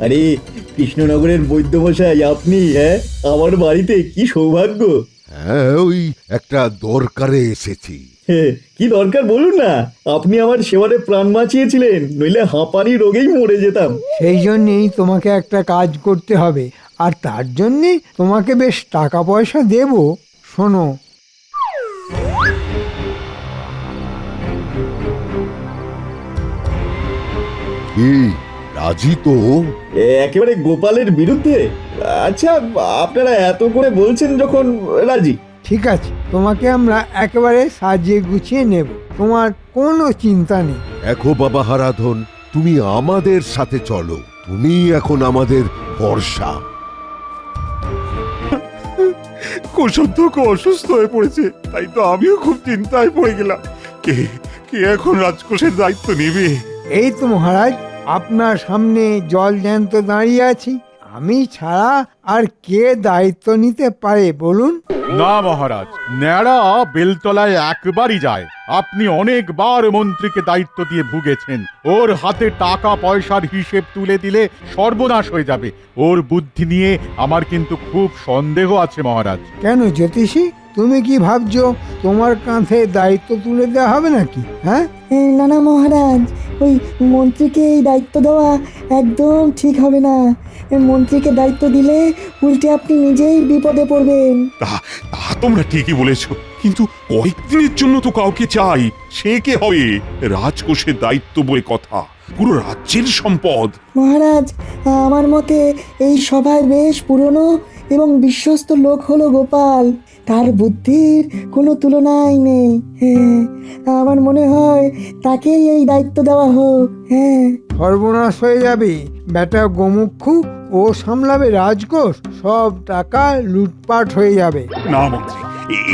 আরে কৃষ্ণনগরের বৈদ্যমশাই আপনি? হ্যাঁ, আমার বাড়িতে কি সৌভাগ্য। হ্যাঁ, ওই একটা দরকারে এসেছি। কি দরকার বলুন না। আপনি আমার সেবারে প্রাণ বাঁচিয়েছিলেন, নইলে হাঁপানি রোগেই মরে যেতাম। সেই জন্যেই তোমাকে একটা কাজ করতে হবে, আর তার জন্যে তোমাকে বেশ টাকা পয়সা দেব। শোনো, কি রাজি তো? একেবারে গোপালের বিরুদ্ধে? আচ্ছা, আপনারা এত করে বলছেন যখন, রাজি। ঠিক আছে, তোমাকে আমরা একেবারে সাজিয়ে গুছিয়ে নেব, তোমার কোনো চিন্তা নেই। দেখো বাবা হারাধন, তুমি আমাদের সাথে চলো, তুমি এখন আমাদের ভরসা। কুসুম তো খুব অসুস্থ হয়ে পড়েছে, তাই তো আমিও খুব চিন্তায় পড়ে গেলাম। কে কে এখন রাজকোষের দায়িত্ব নেবে? এই তো মহারাজ, আপনার সামনে জল জ্যান্ত দাঁড়িয়ে আছি, আমি ছাড়া আর কে দায়িত্ব নিতে পারে বলুন? না মহারাজ, ন্যাড়া বেলতলায় একবারই যায়। আপনি অনেকবার মন্ত্রীকে দায়িত্ব দিয়ে ভুগেছেন। ওর হাতে টাকা পয়সার হিসেব তুলে দিলে সর্বনাশ হয়ে যাবে। ওর বুদ্ধি নিয়ে আমার কিন্তু খুব সন্দেহ আছে মহারাজ। কেন জ্যোতিষী, তুমি কি ভাবছো তোমার কাঁধে দায়িত্ব তুলে দেওয়া হবে নাকি? হ্যাঁ, না না মহারাজ, ওই মন্ত্রীকে এই দায়িত্ব দেওয়া একদম ঠিক হবে না। মন্ত্রীকে দায়িত্ব দিলে উল্টে আপনি নিজেই বিপদে পড়বেন। তা তা তোমরা ঠিকই বলেছ, কিন্তু কয়েকদিনের জন্য তো কাউকে চাই। সে কে হবে? রাজকোষের দায়িত্ব বলে কথা, পুরো রাজ্যের সম্পদ। মহারাজ, আমার মতে এই সভায় বেশ পুরনো এবং বিশ্বস্ত লোক হলো গোপাল। তার বুদ্ধির কোনো তুলনাই নেই। হ্যাঁ, আমার মনে হয় তাকেই এই দায়িত্ব দেওয়া হোক। হ্যাঁ, সর্বনাশ হয়ে যাবে। বেটা গোমুখু ও সামলাবে রাজকোষ, সব টাকা লুটপাট হয়ে যাবে। না মন্ত্রী,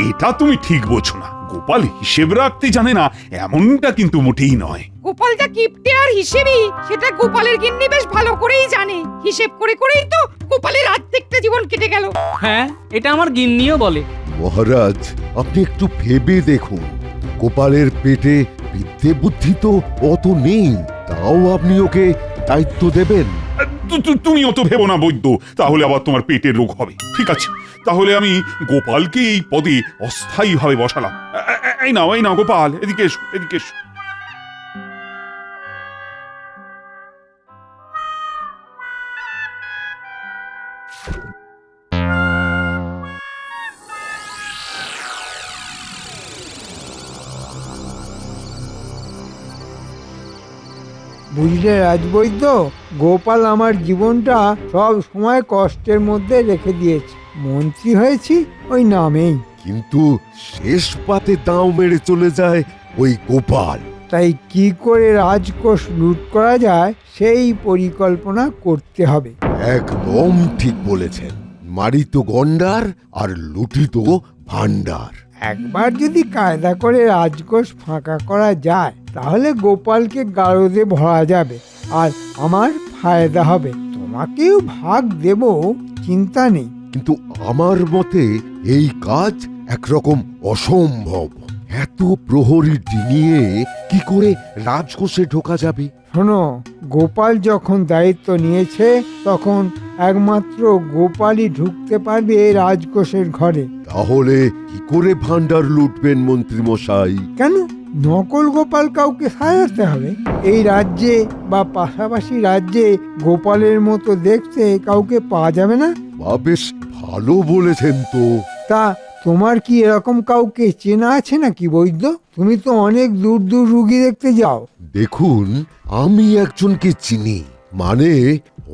এটা তুমি ঠিক বোঝো না। গোপাল হিসেব রাখতে জানে না এমনটা কিন্তু মোটেই নয়। গোপাল যা কিপটে আর হিসেবি, সেটা গোপালের গিন্নি বেশ ভালো করেই জানে। হিসেব করে করেই তো গোপালের অর্ধেকটা জীবন কেটে গেল। হ্যাঁ, এটা আমার গিন্নিও বলে। মহারাজ, আপনি একটু ভেবে দেখুন, গোপালের পেটে বিদ্যে বুদ্ধি তো অত নেই, তাও আপনি ওকে দায়িত্ব দেবেন? তুমি অত ভেবো না বৈদ্য, তাহলে আবার তোমার পেটের রোগ হবে। ঠিক আছে, তাহলে আমি গোপালকে এই পদে অস্থায়ীভাবে বসালাম। এই নাও গোপাল, এদিকে এসো, এদিকে এসো। বুঝলে রাজবৈদ্য, গোপাল আমার জীবনটা সব সময় কষ্টের মধ্যে রেখে দিয়েছে। মন্ত্রী হয়েছি ওই নামেই। কিন্তু শেষ পাতে দাও মেরে চলে যায় ওই গোপাল। তাই কি করে রাজকোষ লুট করা যায় সেই পরিকল্পনা করতে হবে। একদম ঠিক বলেছেন, মারিত গন্ডার আর লুটিত ভান্ডার। একবার যদি কায়দা করে রাজকোষ ফাঁকা করা যায়, তাহলে গোপালকে গারদে ভরা যাবে আর আমার ফায়দা হবে। তোমাকেও ভাগ দেব, চিন্তা নেই। কিন্তু আমার মতে এই কাজ একরকম অসম্ভব। এত প্রহরী ডিঙিয়ে কি করে রাজকোষে ঢোকা যাবে? শোনো, গোপাল যখন দায়িত্ব নিয়েছে, তখন একমাত্র গোপালই ঢুকতে পারবে রাজকোষের ঘরে। তাহলে কি করে ভান্ডার লুটবেন মন্ত্রী মশাই? কেন নকল গোপাল কাউকে সাজাতে হবে? এই রাজ্যে বা পাশাপাশি রাজ্যে গোপালের মতো দেখতে কাউকে পাওয়া যাবে না? বা বেশ ভালো বলেছেন তো। তা তোমার কি এরকম কাউকে চেনা আছে নাকি বৈদ্য? তুমি তো অনেক দূর দূর রুগী দেখতে যাও। দেখুন, আমি একজনকে চিনি, মানে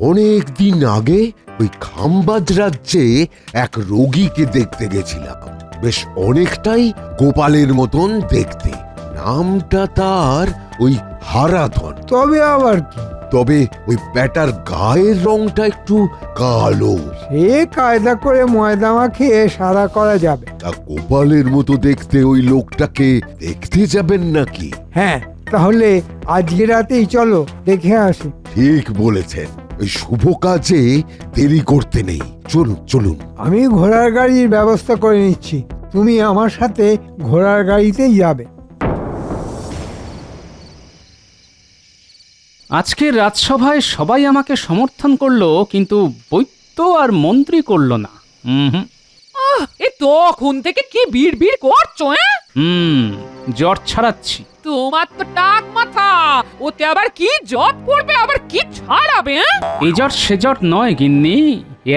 অনেক দিন আগে ওই খাম্বাজ রাজ্যে এক রোগীকে দেখতে গেছিলাম। বেশ অনেকটাই গোপালের মতন দেখতে। নামটা তার ওই হারাধন। তবে আবার কি? তবে ওই ব্যাটার গায়ের রংটা একটু কালো। সে কায়দা করে ময়দা মাখিয়ে সাদা করা যাবে। তা গোপালের মতো দেখতে ওই লোকটাকে দেখতে যাবেন নাকি? হ্যাঁ, তাহলে আজকে রাতেই চলো, দেখে আসি। ঠিক বলেছেন, ওই শুভ কাজে দেরি করতে নেই। চলুন চলুন। আমি ঘোড়ার গাড়ির ব্যবস্থা করে নিচ্ছি, তুমি আমার সাথে ঘোড়ার গাড়িতেই যাবে। আজকের রাজসভায় সবাই আমাকে সমর্থন করলো, কিন্তু বৈদ্য আর মন্ত্রী করলো না। হুম এ তখন থেকে কি বিড় করছো? জ্বর ছাড়াচ্ছি। তোমার তো টাক মাথা, ওতে আবার কি জব করবে, আবার কি ছাড়াবে? এই জট সে জট নয় গিন্নি,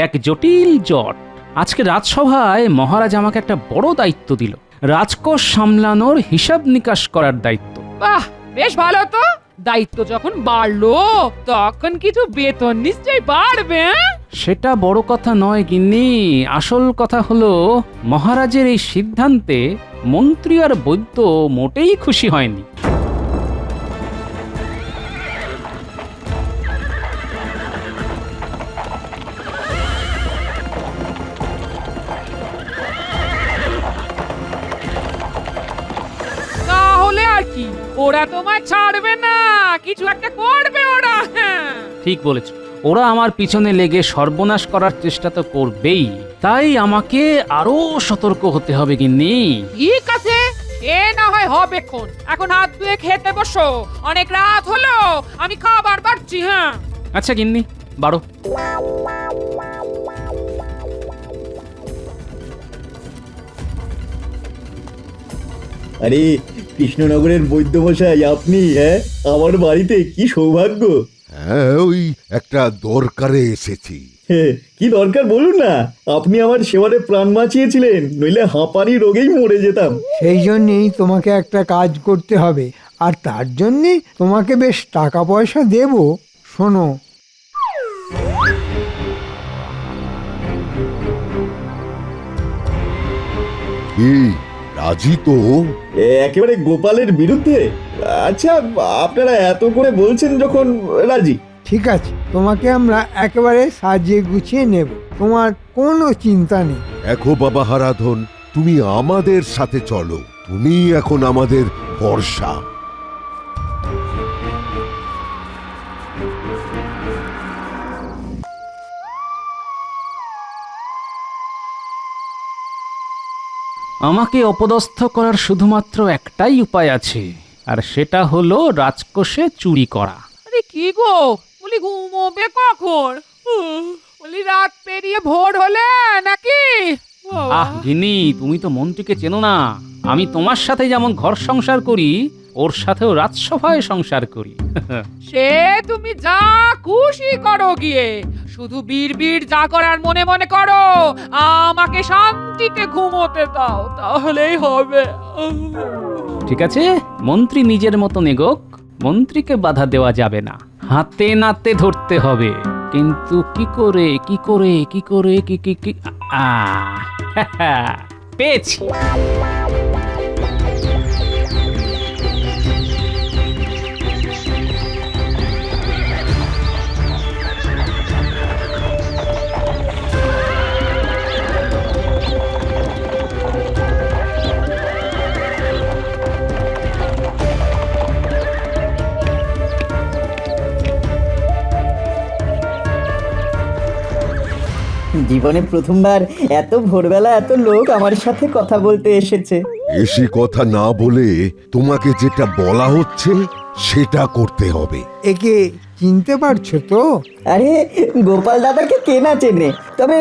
এক জটিল জট। আজকে রাজসভায় মহারাজ আমাকে একটা বড় দায়িত্ব দিল, রাজকোষ সামলানোর হিসাব নিকাশ করার দায়িত্ব। বাহ, বেশ ভালো তো। দায়িত্ব যখন বাড়লো তখন কিছু বেতন নিশ্চয়ই বাড়বে। সেটা বড় কথা নয় গিন্নি, আসল কথা হলো মহারাজের এই সিদ্ধান্তে মন্ত্রী আর বৈদ্য মোটেই খুশি হয়নি। তাহলে আর কি, ওরা তোমায় ছাড়বে না, কিছু একটা করবে ওরা। ঠিক বলেছ, ওরা আমার পিছনে লেগে সর্বনাশ করার চেষ্টা তো করবেই, তাই আমাকে আরো সতর্ক হতে হবে গিন্নি। ঠিক আছে, এ না হয় হবেক্ষণ। এখন হাত ধুয়ে খেতে বসো, অনেক রাত হলো, আমি খাবার বাড়ছি। হ্যাঁ আচ্ছা গিন্নি, বাড়ো। আরে কৃষ্ণনগরের বৈদ্যমশাই আপনি? হ্যাঁ, আমার বাড়িতে কি সৌভাগ্য। হ্যাঁ, ওই একটা দরকারে এসেছি। কি দরকার বলুন না। আপনি আমার সেবারে প্রাণ বাঁচিয়েছিলেন, নইলে হাঁপানি রোগেই মরে যেতাম। সেই জন্যেই তোমাকে একটা কাজ করতে হবে, আর তার জন্যে তোমাকে বেশ টাকা পয়সা দেব। শোনো, কি রাজি তো? একেবারে গোপালের বিরুদ্ধে? আচ্ছা, আপনারা এত করে বলছেন যখন, রাজি। ঠিক আছে, তোমাকে আমরা একেবারে সাজিয়ে গুছিয়ে নেব, তোমার কোনো চিন্তা নেই। দেখো বাবা হারাধন, তুমি আমাদের সাথে চলো, তুমি এখন আমাদের ভরসা। আমাকে অপদস্থ করার শুধুমাত্র একটাই উপায় আছে, আর সেটা হলো রাজকোষে চুরি করা। আরে কি গো, বলি ঘুমোবে কখন? বলি রাত পেরিয়ে ভোর হলে নাকি? আহ গিন্নি, তুমি তো মন্ত্রীকে চেনো না। আমি তোমার সাথে যেমন ঘর সংসার করি, ওর সাথেও রাজসভায় সংসার করি। সে তুমি যা খুশি করো গিয়ে, শুধু বীর যা করার মনে মনে করো, আমাকে শান্তিতে ঘুমোতে দাও, তাহলেই হবে। ঠিক আছে, মন্ত্রী নিজের মতো নেগোক, মন্ত্রীকে বাধা দেওয়া যাবে না, হাতে নাতে ধরতে হবে। কিন্তু কি করে কি করে কি করে কি কি কি পেয়েছি। জীবনে প্রথমবার এত ভোরবেলা এত লোক আমার সাথে কথা বলতে এসেছে। বেশি কথা না বলে তোমাকে যেটা বলা হচ্ছে সেটা করতে হবে। একে চিনতে পারছো তো? আরে গোপাল দাদাকে কে না চেনে, তবে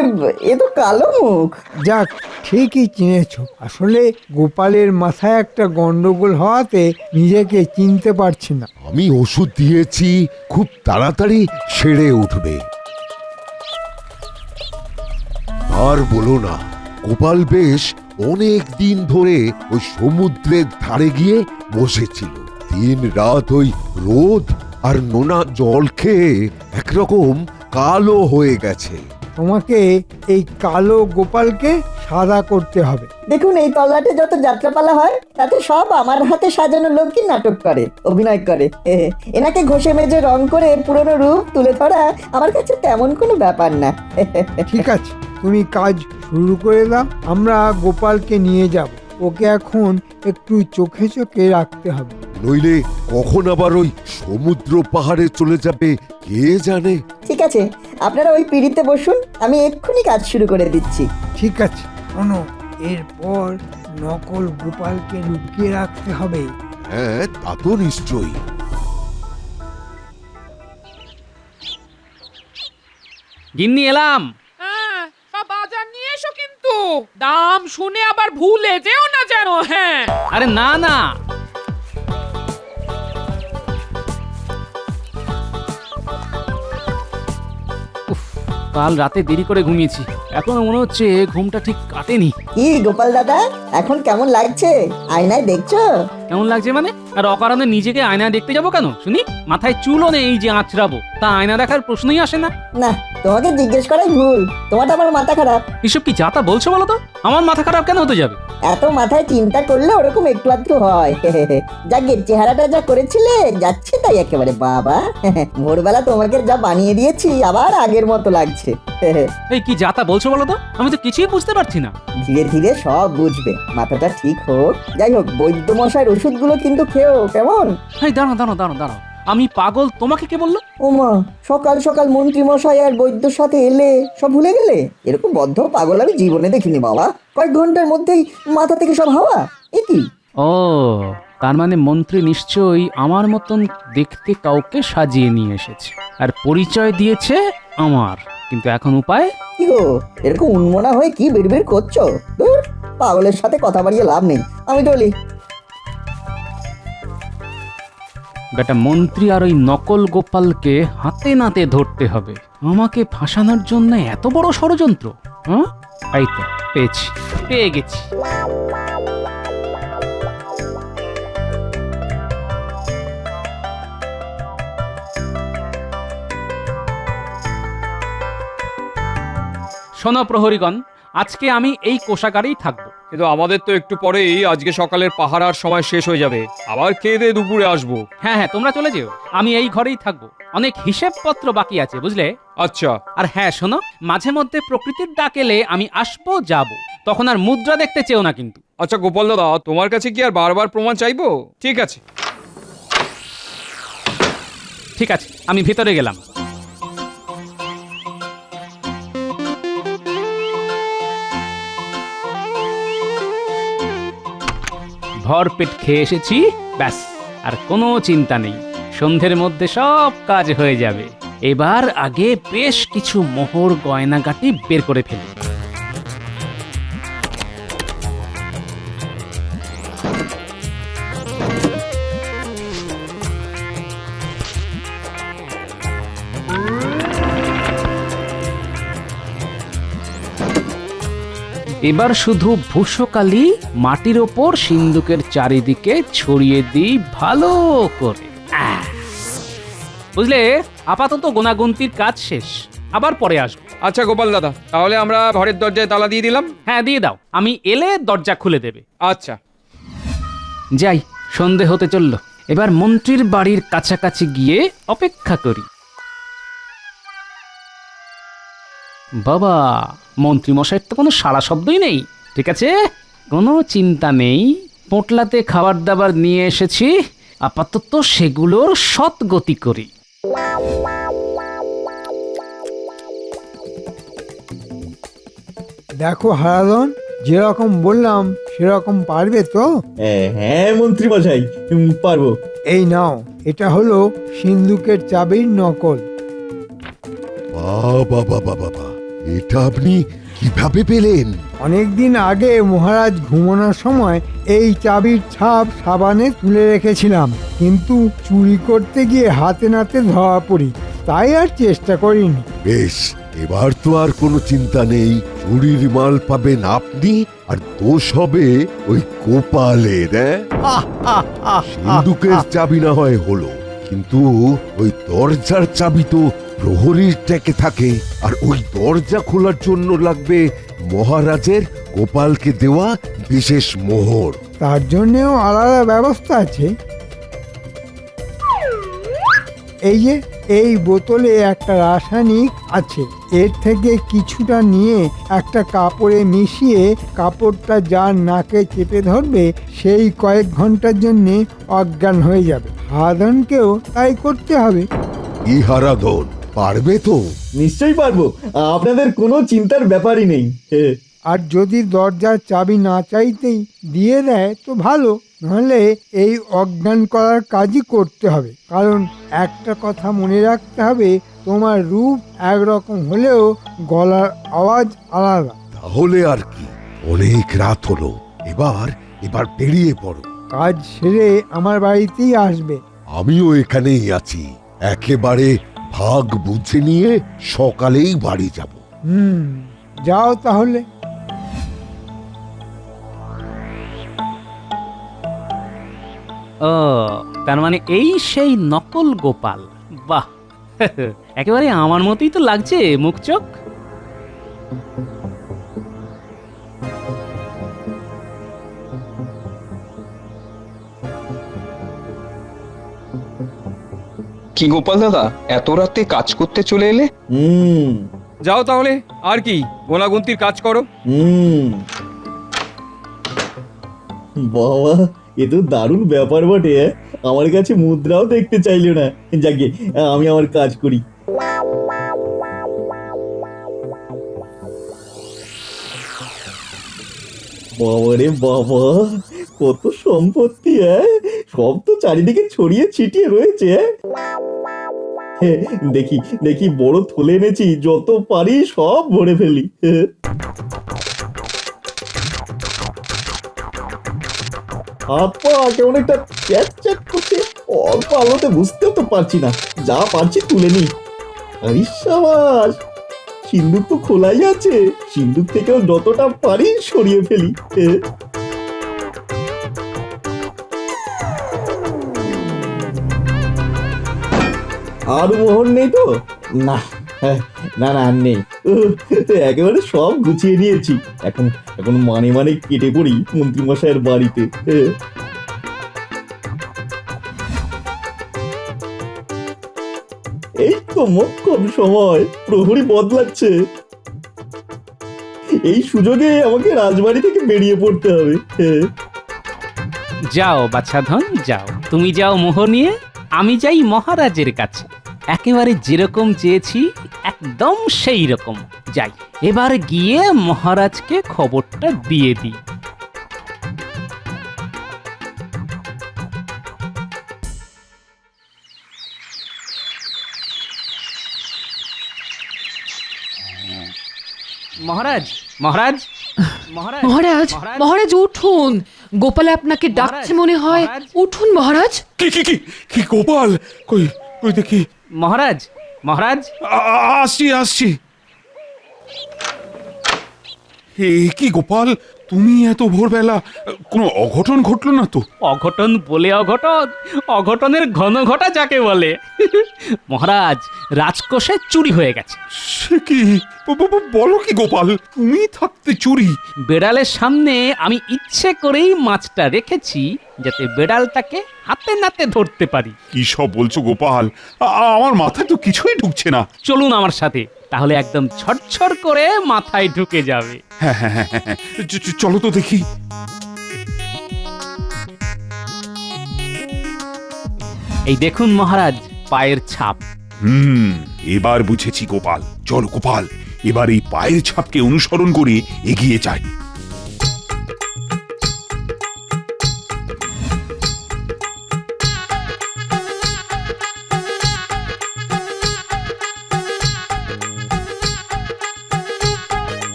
এ তো কালো মুখ। যাক, ঠিকই চিনেছো। আসলে গোপালের মাথায় একটা গন্ডগোল হওয়াতে নিজেকে চিনতে পারছি না। আমি ওষুধ দিয়েছি, খুব তাড়াতাড়ি সেরে উঠবে। আর বলো না, গোপাল বেশ অনেক দিন ধরে ওই সমুদ্রের ধারে গিয়ে বসেছিল। দিন রাত ওই রোদ আর নোনা জল খেয়ে একরকম কালো হয়ে গেছে। তোমাকে এই কালো গোপালকে সাদা করতে হবে। দেখুন, এই তল্লাটে যত যাত্রাপালা হয় তাতে সব আমার হাতে সাজানো লোকই নাটক করে, অভিনয় করে। এনাকে ঘষে মেজে রং করে পুরনো রূপ তুলে ধরা আমার কাছে তেমন কোনো ব্যাপার না। ঠিক আছে, তুমি কাজ শুরু করে দাও, আমরা গোপালকে নিয়ে যাব। ওকে এখন একটু চোখে চোখে রাখতে হবে, নইলে কখন আবার ওই সমুদ্র পাহাড়ে চলে যাবে কে জানে। ঠিক আছে, আপনারা ওই পিঁড়িতে বসুন, আমি এক্ষুনি কাজ শুরু করে দিচ্ছি। ঠিক আছে। শোনো, এরপর নকল গোপালকে লুকিয়ে রাখতে হবে। হ্যাঁ, তা তো নিশ্চয়ই। গিন্নি এলাম। হ্যাঁ, সব বাজার নিয়ে এসো কিন্তু দাম শুনে আবার ভুলে যেও না যেন। হ্যাঁ, আরে না না, উফ, কাল রাতে দেরি করে ঘুমিয়েছি, এখনো মনে হচ্ছে ঘুমটা ঠিক কাটেনি। কি গোপাল দাদা, এখন কেমন লাগছে? আয়নায় দেখছো? কেমন লাগছে মানে? আর অকারণে নিজেকে আয়না দেখতে যাবো কেন শুনি? মাথায় চুলও নেই যে আঁচড়াবো, তা আয়না দেখার প্রশ্নই আসে না। না, তোমাকে জিজ্ঞেস করাই ভুল। তোমারটা আমার মাথা খারাপ। এসব কি যাতা বলছো বলো তো? আমার মাথা খারাপ কেন হতে যাবে? এত মাথায় চিন্তা করলে ওরকম একটু আধটু হয়। যাকে চেহারাটা যা করেছিলে যাচ্ছে তাই একেবারে বাবা। ভোরবেলা তোমাকে যা বানিয়ে দিয়েছি আবার আগের মতো লাগছে। এই কি যাতা বলছো বলো তো? আমি তো কিছুই বুঝতে পারছি না। ধীরে ধীরে সব বুঝবে, মাথাটা ঠিক হোক। যাই হোক, বৈদ্য মশাইয়ের ওষুধগুলো কিন্তু খেও, কেমন? এই দাঁড়াও, আমি পাগল, তোমাকে কে বললো? ওমা, সকাল সকাল মন্ত্রী মশাই আর বৈদ্যর সাথে এলে সব ভুলে গেলে? এরকম বদ্ধ পাগল আমি জীবনে দেখিনি বাবা। কয়েক ঘন্টার মধ্যেই মাথা থেকে সব হাওয়া। এ কি? ও, তার মানে মন্ত্রী নিশ্চয়ই আমার মতন দেখতে কাউকে সাজিয়ে নিয়ে এসেছে আর পরিচয় দিয়েছে আমার, কিন্তু এখন উপায়? কি গো, এরকম উন্মনা হয়ে কি বিড়বিড় করছো? ধুর, পাগলের সাথে কথা বাড়িয়ে লাভ নেই, আমি চলি। বেটা মন্ত্রী আর ওই নকল গোপালকে হাতে নাতে ধরতে হবে। আমাকে ফাঁসানোর জন্য এত বড় ষড়যন্ত্র? হ্যাঁ, এই তো পেয়ে গেছি। শোনো প্রহরীগণ, আজকে আমি এই কোষাগারেই থাকবো। কিন্তু আমাদের তো একটু পরেই আজকে সকালের পাহারার সময় শেষ হয়ে যাবে, আবার খেয়ে দিয়ে দুপুরে আসবো। হ্যাঁ, তোমরা চলে যেও, আমি এই ঘরেই থাকবো। অনেক হিসেবপত্র বাকি আছে, বুঝলে? আচ্ছা, আর হ্যাঁ শোনো, মাঝে মধ্যে প্রকৃতির ডাক এলে আমি আসবো যাব, তখন আর মুদ্রা দেখতে চেও না কিন্তু। আচ্ছা গোপাল দাদা, তোমার কাছে কি আর বারবার প্রমাণ চাইবো? ঠিক আছে। ঠিক আছে, আমি ভিতরে গেলাম। ভরপেট খেয়ে এসেছি, ব্যাস আর কোনো চিন্তা নেই। সন্ধ্যের মধ্যে সব কাজ হয়ে যাবে। এবার আগে বেশ কিছু মোহর গয়নাগাটি বের করে ফেলি। এবার শুধু ভূষকালি মাটির ওপর সিন্দুকের চারিদিকে ছড়িয়ে দিই ভালো করে। বুঝলে, আপাতত গোনাগুনতির কাজ শেষ, আবার পরে আসবো। আচ্ছা গোপাল দাদা, তাহলে আমরা ঘরের দরজায় তালা দিয়ে দিলাম। হ্যাঁ, দিয়ে দাও, আমি এলে দরজা খুলে দেবে। আচ্ছা। যাই, সন্ধে হতে চলল, এবার মন্ত্রীর বাড়ির কাছাকাছি গিয়ে অপেক্ষা করি। বাবা, মন্ত্রী মশাইয়ের তো কোনো সাড়া শব্দই নেই। ঠিক আছে, কোনো চিন্তা নেই, পোটলাতে খাবার দাবার নিয়ে এসেছি, আপাতত সেগুলোর সৎগতি করি। দেখো হারাধন, যেরকম বললাম সেরকম পারবে তো? হ্যাঁ মন্ত্রী মশাই, পারবো। এই নাও, এটা হলো সিন্দুকের চাবির নকল। বাবা, এটা আপনি কিভাবে পেলেন? অনেকদিন আগে মহারাজ ঘুমানোর সময় এই চাবির ছাপ সাবানে তুলে রেখেছিলাম, কিন্তু চুরি করতে গিয়ে হাতে নাতে ধরা পড়ি, তাই আর চেষ্টা করিনি। বেশ, এবার তো আর কোনো চিন্তা নেই। চুরির মাল পাবেন আপনি, আর দোষ হবে ওই গোপালের। সিন্দুকের চাবি না হয় হলো, কিন্তু ওই দরজার চাবি তো প্রহরীর ট্যাকে থাকে, আর ওই দরজা খোলার জন্য লাগবে মহারাজের গোপালকে দেওয়া বিশেষ মোহর। তার জন্যেও আলাদা ব্যবস্থা আছে। এই যে এই বোতলে একটা রাসায়নিক আছে, এর থেকে কিছুটা নিয়ে একটা কাপড়ে মিশিয়ে কাপড়টা যার নাকে চেপে ধরবে সেই কয়েক ঘন্টার জন্যে অজ্ঞান হয়ে যাবে। হারাধনকেও তাই করতে হবে। হারাধন পারবে তো? নিশ্চয়ই পারবো, আপনাদের কোনো চিন্তার ব্যাপারই নেই। আর যদি দরজার চাবি না চাইতেই দিয়ে দেয় তো ভালো, নাহলে এই অজ্ঞান করার কাজই করতে হবে। কারণ একটা কথা মনে রাখতে হবে, তোমার রূপ একরকম হলেও গলার আওয়াজ আলাদা। তাহলে আর কি, অনেক রাত হলো, এবার এবার বেরিয়ে পড়ো। কাজ সেরে আমার বাড়িতেই আসবে। আমিও এখানেই আছি, একেবারে ভাগ বুঝে নিয়ে সকালেই বাড়ি যাব। যাও তাহলে। ও, তার মানে এই সেই নকল গোপাল। বাহ, একেবারে আমার মতোই তো লাগছে মুখ চোখ। কি গোপাল দাদা, এত রাতে কাজ করতে চলে এলে? হুম যাও তাহলে, আর কি গোনাগুন্তির কাজ করো। বাবা, এ তো দারুণ ব্যাপার বটে। আমার কাছে মুদ্রাও দেখতে চাইলো না। যাকে আমি আমার কাজ করি। বাবারে বাবা, কত সম্পত্তি! সব তো চারিদিকে ছড়িয়ে ছিটিয়ে রয়েছে। দেখি দেখি বড় থলে এনেছি, যত পারি সব ভরে ফেলি। হাত পা কেমন একটা চ্যাট চ্যাট করছে, অল্প আলোতে বুঝতেও তো পারছি না। যা পারছি তুলে নি। আরে সাবাস, সিন্দুক তো খোলাই আছে। সিন্দুক থেকেও যতটা পারি সরিয়ে ফেলি। আর মোহর নেই তো? না, না না, আর নেই। একেবারে সব গুছিয়ে নিয়েছি। এখন এখন মানে মানে কেটে পড়ি মন্ত্রীমশাইয়ের বাড়িতে। এই তো মোক্ষম সময়, প্রহরী বদলাচ্ছে। এই সুযোগে আমাকে রাজবাড়ি থেকে বেরিয়ে পড়তে হবে। যাও বাচ্চাধন, যাও। তুমি যাও মোহর নিয়ে, আমি যাই মহারাজের কাছে। একেবারে যেরকম চেয়েছি একদম সেই রকম। যাই, এবার গিয়ে মহারাজকে খবরটা দিয়ে দিই। মহারাজ, মহারাজ, মহারাজ, মহারাজ, মহারাজ উঠুন। গোপাল আপনাকে ডাকছে মনে হয়। মহারাজ। উঠুন মহারাজ। কি কি কি কি গোপাল, কই কই দেখি। মহারাজ, মহারাজ। আসছি আসছি। হে কি গোপাল, তুমি এত ভোরবেলা? কোনো অঘটন ঘটলো না তো? অঘটন বলে অঘটন, অঘটনের ঘন ঘটা যাকে বলে। মহারাজ, রাজকোষে চুরি হয়ে গেছে। সে কি, বলো কি গোপাল, তুমি থাকতে চুরি? বেড়ালের সামনে আমি ইচ্ছে করেই মাছটা রেখেছি, যাতে বেড়ালটাকে হাতে নাতে ধরতে পারি। কি সব বলছো গোপাল? আমার মাথায় তো কিছুই ঢুকছে না। চলুন আমার সাথে, তাহলে একদম ছটছট করে মাথায় ঢুকে যাবে। হ্যাঁ হ্যাঁ হ্যাঁ হ্যাঁ, চলো তো দেখি। এই দেখুন মহারাজ, পায়ের ছাপ। এবার বুঝেছি গোপাল। চলো গোপাল, এবার এই পায়ের ছাপকে অনুসরণ করে এগিয়ে যাই।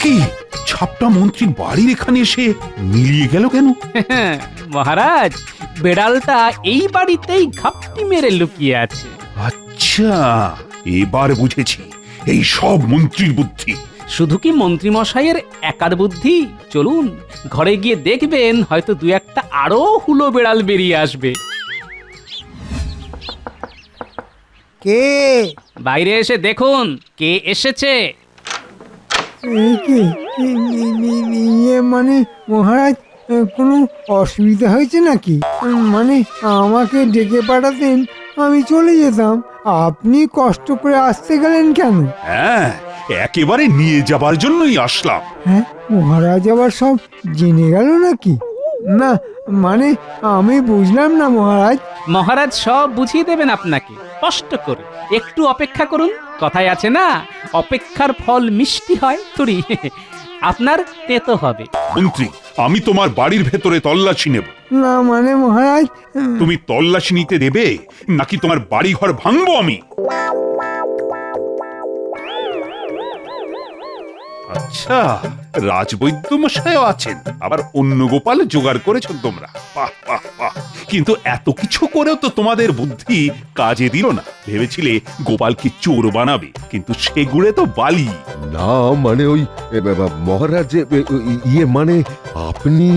কি ছাপটা মন্ত্রীর বাড়ির এখানে এসে মিলিয়ে গেল কেন? মহারাজ, বেড়ালটা এই বাড়িতেই ঘাপটি মেরে লুকিয়ে আছে। আচ্ছা, এবার বুঝেছি, এই সব মন্ত্রীর বুদ্ধি। শুধু কি মন্ত্রী মশাইয়ের একার বুদ্ধি? চলুন ঘরে গিয়ে দেখবেন, হয়তো দু একটা আরো হুলো বেড়াল বেরিয়ে আসবে। কে? বাইরে এসে দেখুন কে এসেছে। এই কি? ইয়ে মানে মহারাজ, কোনো অসুবিধা হয়েছে নাকি? মানে আমাকে ডেকে পাঠাতেন, আমি চলে যেতাম। আপনি কষ্ট করে আসতে গেলেন কেন? হ্যাঁ, একেবারে নিয়ে যাবার জন্যই আসলাম। হ্যাঁ, মহারাজ আবার সব জেনে গেল নাকি? না মানে আমি বুঝলাম না মহারাজ। মহারাজ সব বুঝিয়ে দেবেন আপনাকে, কষ্ট করে একটু অপেক্ষা করুন। কথায় আছে না, অপেক্ষার ফল মিষ্টি হয়। তুরি আপনার তেতো হবে। মন্ত্রী, আমি তোমার বাড়ির ভেতরে তল্লাশি নেব। না মানে মহারাজ, তুমি তল্লাশি নিতে দেবে নাকি তোমার বাড়ি ঘর ভাঙবো আমি? আচ্ছা, রাজবৈদ্য মশাইও আছেন, আবার অন্য গোপাল জোগাড় করেছো তোমরা। বাহ বাহ বাহ। কিন্তু এত কিছু করেও তো তোমাদের বুদ্ধি কাজে দিল না। ভেবেছিলে গোপালকে চোর বানাবে, কিন্তু সেগুড়ে তো বালি। না মানে ওই মহারাজ ইয়ে মানে আপনি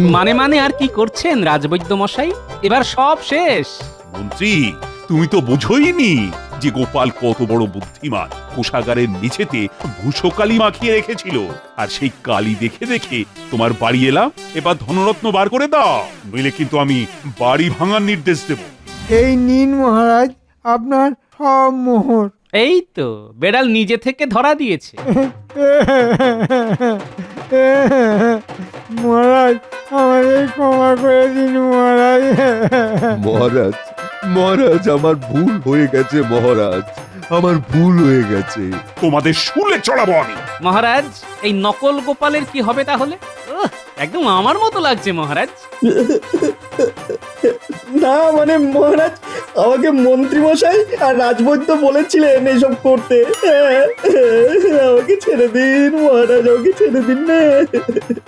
মানে আর কি করছেন রাজবৈদ্য মশাই? এবার সব শেষ। মন্ত্রী, তুমি তো বুঝোইনি যে গোপাল কত বড় বুদ্ধিমান। কোষাগারের নিচেতে ভূষকালি মাখিয়ে রেখেছিল, আর সেই কালি দেখে দেখে তোমার বাড়ি এলাম। এবার ধনরত্ন বার করে দাও, নইলে কিন্তু আমি বাড়ি ভাঙার নির্দেশ দেব। এই নিন মহারাজ আপনার সব মোহর। এই তো বেড়াল নিজে থেকে ধরা দিয়েছে। মহারাজ আমাদের ক্ষমা করে দিন মহারাজ। মহারাজ মহারাজ আমার ভুল হয়ে গেছে মহারাজ, আমার ভুল হয়ে গেছে। তোমাদের শুলে চড়াবো আমি। মহারাজ এই নকল গোপালের কি হবে তাহলে? একদম আমার মতো লাগছে মহারাজ। না মানে মহারাজ, আমাকে মন্ত্রী মশাই আর রাজবৈদ্য বলেছিলেন এইসব করতে। আমাকে ছেড়ে দিন মহারাজ, আমাকে ছেড়ে দিন না।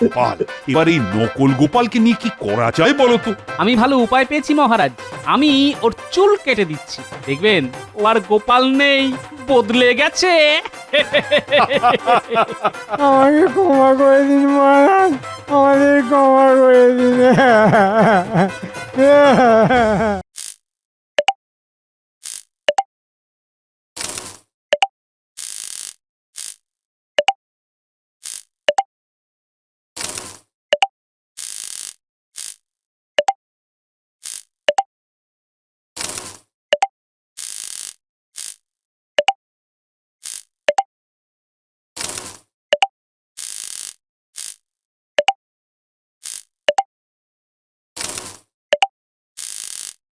গোপাল, এবার এই নকল গোপালকে নিয়ে কি করা যায় বলো তো? আমি ভালো উপায় পেয়েছি মহারাজ, আমি ওর চুল কেটে দিচ্ছি, দেখবেন ও আর গোপাল নেই, বদলে গেছে। আমাকে ক্ষমা করে দিন মহারাজ, আমাদের ক্ষমা করে দিন।